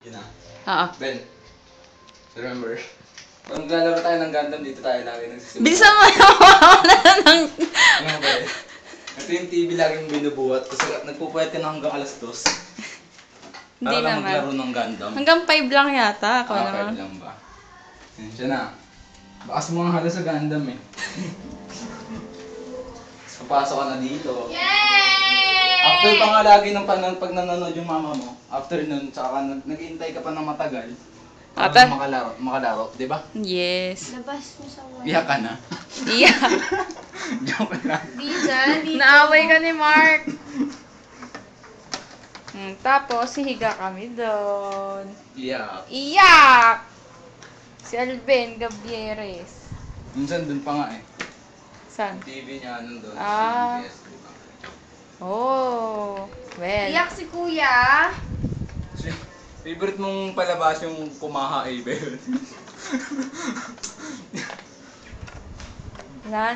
Yun na. Oo. Ben, remember? Pag maglalaro tayo ng Gundam, dito tayo lagi nagsisimula. Bilisan mo na ng... Ano ba eh? Ito yung TV laging binubuhat kasi nagpupuyat ka na hanggang alas 2. Hindi Para lang naman. maglaro ng Gundam. Hanggang 5 lang yata ako naman. 5 lang ba? Yan, siya na. Bakas mo ang halos sa Gundam eh. Papasok ka na dito. Yay! After pa nga lagi ng pag nanonood yung mama mo, after nun, tsaka nag-iintay ka pa ng matagal. Para makalaro, di ba? Yes. Labas mo sa wall. Iyak ka na. Yeah. Joke lang. Di dyan, dito. Naaway ka ni Mark. Tapos, hihiga kami doon. Iyak. Iyak! Si Alben Gabieres. Minsan dun pa nga eh. Saan? TV niya nandun. Ah. CBS, di ba? Oh. Well. Iyak si kuya. Favorite mong palabas yung Kumaha Abel. Wala